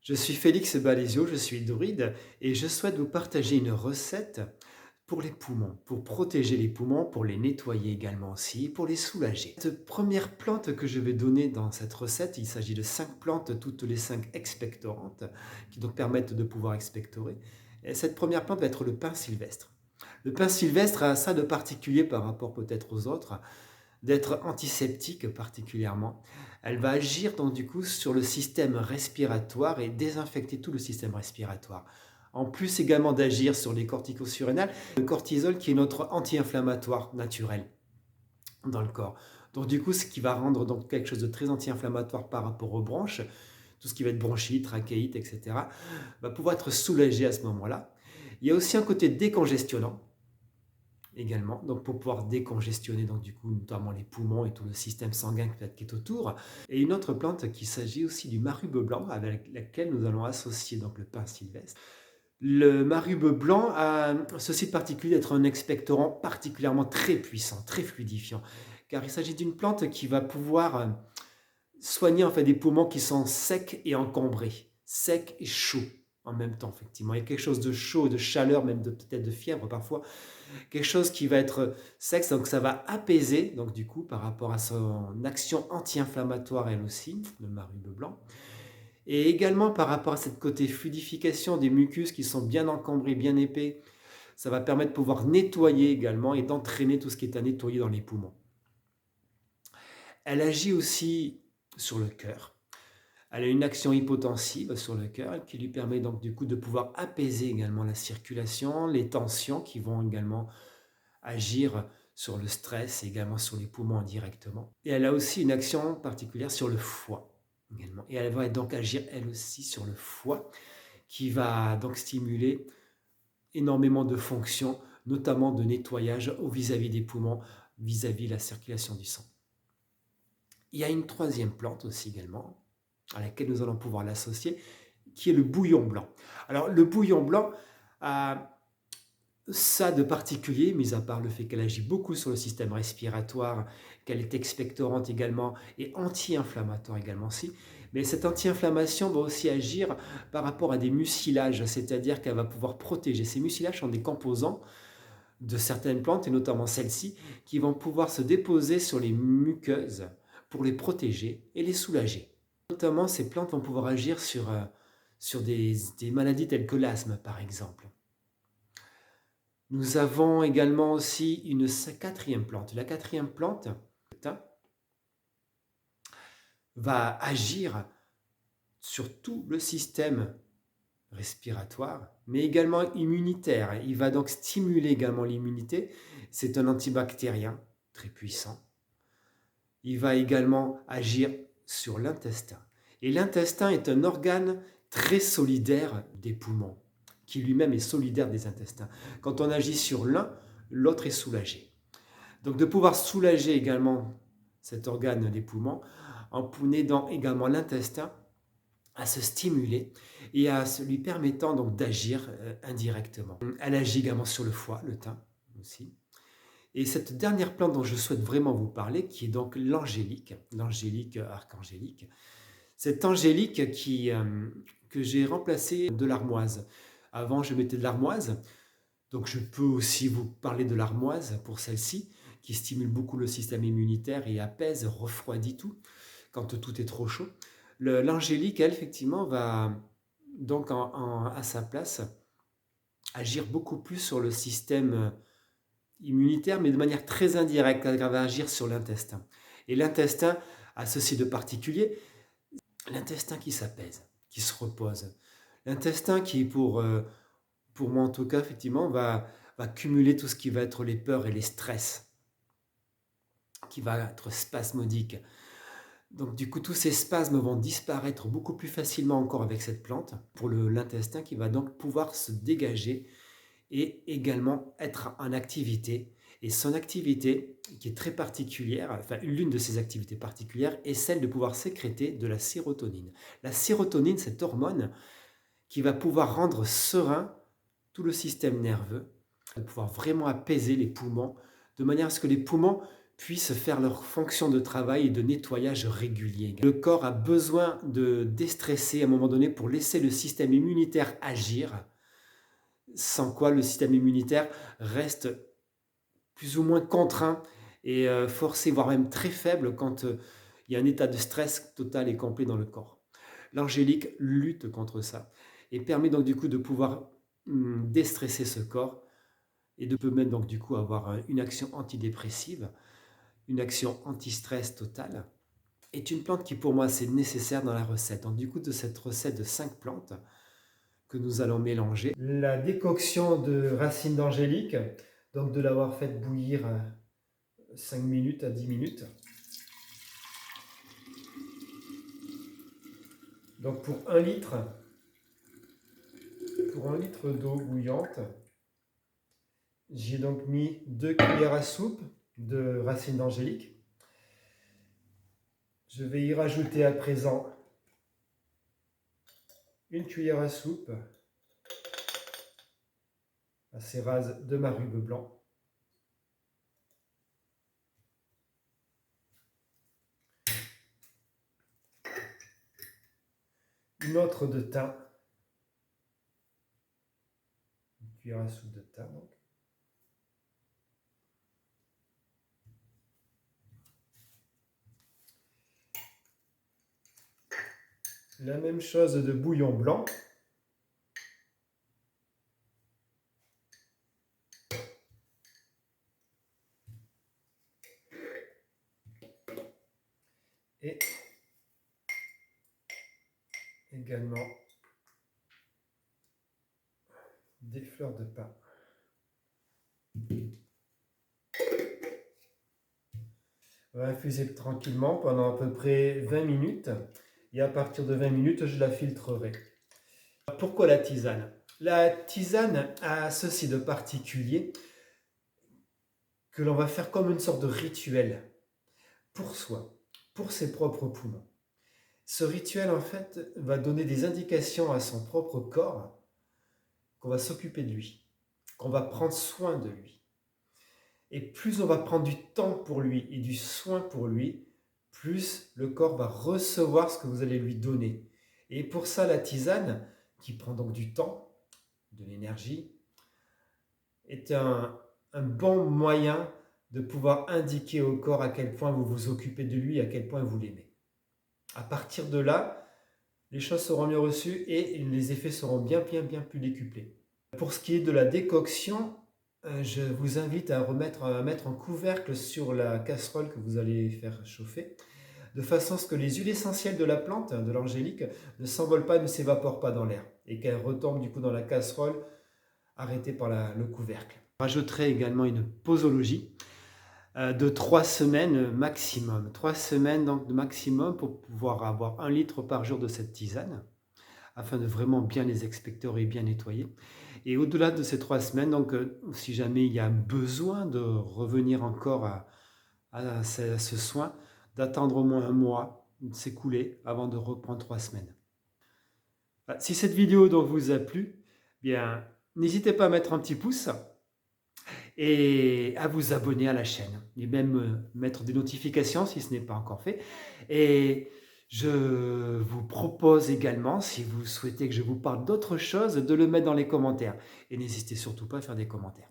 Je suis Félix Balésio, je suis druide et je souhaite vous partager une recette pour les poumons, pour protéger les poumons, pour les nettoyer également aussi, pour les soulager. Cette première plante que je vais donner dans cette recette, il s'agit de 5 plantes, toutes les 5 expectorantes, qui donc permettent de pouvoir expectorer. Et cette première plante va être le pin sylvestre. Le pin sylvestre a ça de particulier par rapport peut-être aux autres, d'être antiseptique particulièrement. Elle va agir donc du coup sur le système respiratoire et désinfecter tout le système respiratoire. En plus également d'agir sur les corticosurrénales, le cortisol qui est notre anti-inflammatoire naturel dans le corps. Donc du coup, ce qui va rendre donc quelque chose de très anti-inflammatoire par rapport aux bronches, tout ce qui va être bronchite, trachéite, etc., va pouvoir être soulagé à ce moment-là. Il y a aussi un côté décongestionnant également, donc pour pouvoir décongestionner donc du coup notamment les poumons et tout le système sanguin qui est autour. Et une autre plante qu'il s'agit aussi du marube blanc avec laquelle nous allons associer donc le pin sylvestre. Le marube blanc a ceci de particulier d'être un expectorant particulièrement très puissant, très fluidifiant, car il s'agit d'une plante qui va pouvoir soigner en fait des poumons qui sont secs et encombrés, secs et chauds en même temps effectivement. Il y a quelque chose de chaud, de chaleur, même peut-être de fièvre parfois, quelque chose qui va être sec, donc ça va apaiser, donc du coup par rapport à son action anti-inflammatoire elle aussi, le marube blanc. Et également par rapport à cette côté fluidification des mucus qui sont bien encombrés, bien épais, ça va permettre de pouvoir nettoyer également et d'entraîner tout ce qui est à nettoyer dans les poumons. Elle agit aussi sur le cœur. Elle a une action hypotensive sur le cœur qui lui permet donc du coup de pouvoir apaiser également la circulation, les tensions qui vont également agir sur le stress et également sur les poumons indirectement. Et elle a aussi une action particulière sur le foie également. Et elle va donc agir elle aussi sur le foie qui va donc stimuler énormément de fonctions, notamment de nettoyage vis-à-vis des poumons, vis-à-vis de la circulation du sang. Il y a une troisième plante aussi également, à laquelle nous allons pouvoir l'associer, qui est le bouillon blanc. Alors le bouillon blanc a ça de particulier, mis à part le fait qu'elle agit beaucoup sur le système respiratoire, qu'elle est expectorante également et anti-inflammatoire également aussi. Mais cette anti-inflammation va aussi agir par rapport à des mucilages, c'est-à-dire qu'elle va pouvoir protéger. Ces mucilages sont des composants de certaines plantes, et notamment celles-ci, qui vont pouvoir se déposer sur les muqueuses pour les protéger et les soulager. Notamment, ces plantes vont pouvoir agir sur des maladies telles que l'asthme, par exemple. Nous avons également aussi une quatrième plante. La quatrième plante va agir sur tout le système respiratoire, mais également immunitaire. Il va donc stimuler également l'immunité. C'est un antibactérien très puissant. Il va également agir sur l'intestin. Et l'intestin est un organe très solidaire des poumons, qui lui-même est solidaire des intestins. Quand on agit sur l'un, l'autre est soulagé. Donc de pouvoir soulager également cet organe des poumons en aidant également l'intestin à se stimuler et à lui permettant donc d'agir indirectement. Elle agit également sur le foie, le thym aussi. Et cette dernière plante dont je souhaite vraiment vous parler, qui est donc l'angélique archangélique, cette angélique que j'ai remplacée de l'armoise. Avant, je mettais de l'armoise, donc je peux aussi vous parler de l'armoise pour celle-ci, qui stimule beaucoup le système immunitaire et apaise, refroidit tout, quand tout est trop chaud. L'angélique, elle, effectivement, va donc à sa place agir beaucoup plus sur le système immunitaire, mais de manière très indirecte, elle va agir sur l'intestin. Et l'intestin a ceci de particulier, l'intestin qui s'apaise, qui se repose. L'intestin qui, pour moi en tout cas, effectivement, va cumuler tout ce qui va être les peurs et les stress, qui va être spasmodique. Donc du coup, tous ces spasmes vont disparaître beaucoup plus facilement encore avec cette plante, pour l'intestin qui va donc pouvoir se dégager et également être en activité. Et son activité, qui est très particulière, enfin l'une de ses activités particulières, est celle de pouvoir sécréter de la sérotonine. La sérotonine, cette hormone qui va pouvoir rendre serein tout le système nerveux, de pouvoir vraiment apaiser les poumons, de manière à ce que les poumons puissent faire leur fonction de travail et de nettoyage régulier. Le corps a besoin de déstresser à un moment donné pour laisser le système immunitaire agir, sans quoi le système immunitaire reste plus ou moins contraint et forcé, voire même très faible quand il y a un état de stress total et complet dans le corps. L'angélique lutte contre ça et permet donc du coup de pouvoir déstresser ce corps et de permettre donc du coup avoir une action antidépressive, une action anti-stress totale. Est une plante qui pour moi c'est nécessaire dans la recette. Donc du coup de cette recette de 5 plantes que nous allons mélanger. La décoction de racines d'angélique, donc de l'avoir fait bouillir 5 minutes à 10 minutes. Donc pour 1 litre d'eau bouillante, j'ai donc mis 2 cuillères à soupe de racines d'angélique. Je vais y rajouter à présent 1 cuillère à soupe assez rase de ma rhubarbe blanc. Une autre de thym. 1 cuillère à soupe de thym donc. La même chose de bouillon blanc. Et également des fleurs de pin. On va infuser tranquillement pendant à peu près 20 minutes. Et à partir de 20 minutes, je la filtrerai. Pourquoi la tisane? La tisane a ceci de particulier que l'on va faire comme une sorte de rituel pour soi, pour ses propres poumons. Ce rituel, en fait, va donner des indications à son propre corps qu'on va s'occuper de lui, qu'on va prendre soin de lui. Et plus on va prendre du temps pour lui et du soin pour lui, plus le corps va recevoir ce que vous allez lui donner. Et pour ça, la tisane, qui prend donc du temps, de l'énergie, est un bon moyen de pouvoir indiquer au corps à quel point vous vous occupez de lui, à quel point vous l'aimez. À partir de là, les choses seront mieux reçues et les effets seront bien plus décuplés. Pour ce qui est de la décoction, je vous invite à mettre un couvercle sur la casserole que vous allez faire chauffer, de façon à ce que les huiles essentielles de la plante, de l'angélique, ne s'envolent pas, ne s'évaporent pas dans l'air, et qu'elles retombent du coup dans la casserole, arrêtées par le couvercle. Je rajouterai également une posologie de 3 semaines maximum. 3 semaines donc de maximum pour pouvoir avoir 1 litre par jour de cette tisane, afin de vraiment bien les expectorer et bien nettoyer. Et au-delà de ces 3 semaines, donc si jamais il y a besoin de revenir encore à ce soin, d'attendre au moins 1 mois, de s'écouler avant de reprendre 3 semaines. Si cette vidéo donc vous a plu, bien n'hésitez pas à mettre un petit pouce et à vous abonner à la chaîne et même mettre des notifications si ce n'est pas encore fait. Et je vous propose également, si vous souhaitez que je vous parle d'autre chose, de le mettre dans les commentaires. Et n'hésitez surtout pas à faire des commentaires.